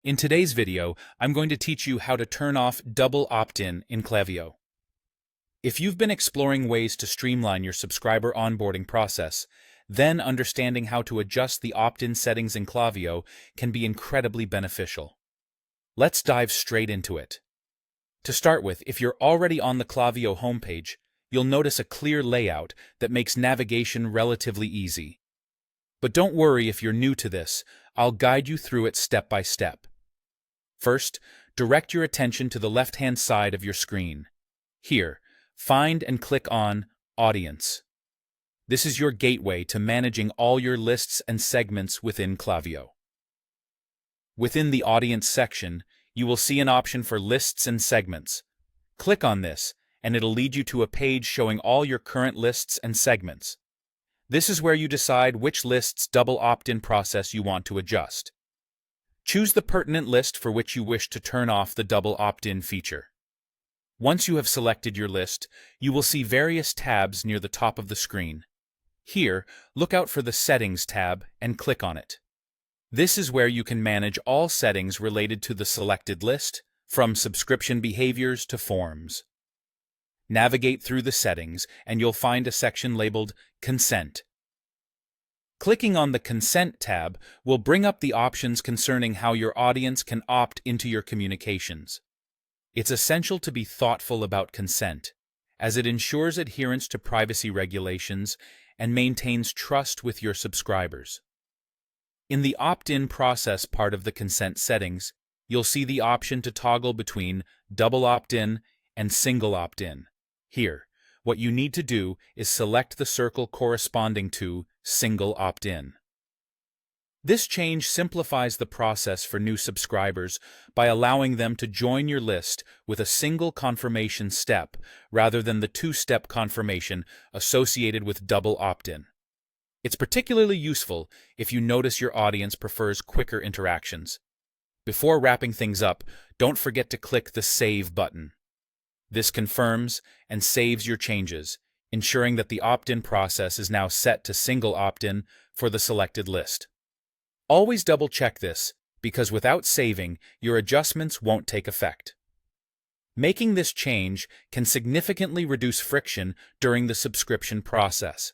In today's video, I'm going to teach you how to turn off double opt-in Klaviyo. If you've been exploring ways to streamline your subscriber onboarding process, then understanding how to adjust the opt-in settings in Klaviyo can be incredibly beneficial. Let's dive straight into it. To start with, if you're already on the Klaviyo homepage, you'll notice a clear layout that makes navigation relatively easy. But don't worry if you're new to this, I'll guide you through it step by step. First, direct your attention to the left-hand side of your screen. Here, find and click on Audience. This is your gateway to managing all your lists and segments within Klaviyo. Within the Audience section, you will see an option for Lists and Segments. Click on this, and it'll lead you to a page showing all your current lists and segments. This is where you decide which list's double opt-in process you want to adjust. Choose the pertinent list for which you wish to turn off the double opt-in feature. Once you have selected your list, you will see various tabs near the top of the screen. Here, look out for the Settings tab and click on it. This is where you can manage all settings related to the selected list, from subscription behaviors to forms. Navigate through the settings and you'll find a section labeled Consent. Clicking on the Consent tab will bring up the options concerning how your audience can opt into your communications. It's essential to be thoughtful about consent, as it ensures adherence to privacy regulations and maintains trust with your subscribers. In the opt-in process part of the consent settings, you'll see the option to toggle between double opt-in and single opt-in. Here, what you need to do is select the circle corresponding to single opt-in. This change simplifies the process for new subscribers by allowing them to join your list with a single confirmation step rather than the two-step confirmation associated with double opt-in. It's particularly useful if you notice your audience prefers quicker interactions. Before wrapping things up, don't forget to click the Save button. This confirms and saves your changes, ensuring that the opt-in process is now set to single opt-in for the selected list. Always double-check this, because without saving, your adjustments won't take effect. Making this change can significantly reduce friction during the subscription process.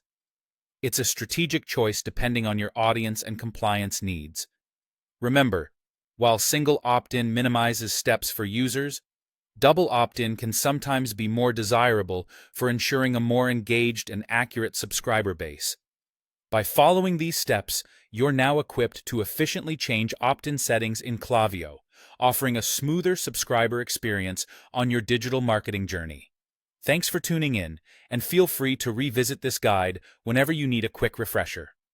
It's a strategic choice depending on your audience and compliance needs. Remember, while single opt-in minimizes steps for users, double opt-in can sometimes be more desirable for ensuring a more engaged and accurate subscriber base. By following these steps, you're now equipped to efficiently change opt-in settings in Klaviyo, offering a smoother subscriber experience on your digital marketing journey. Thanks for tuning in, and feel free to revisit this guide whenever you need a quick refresher.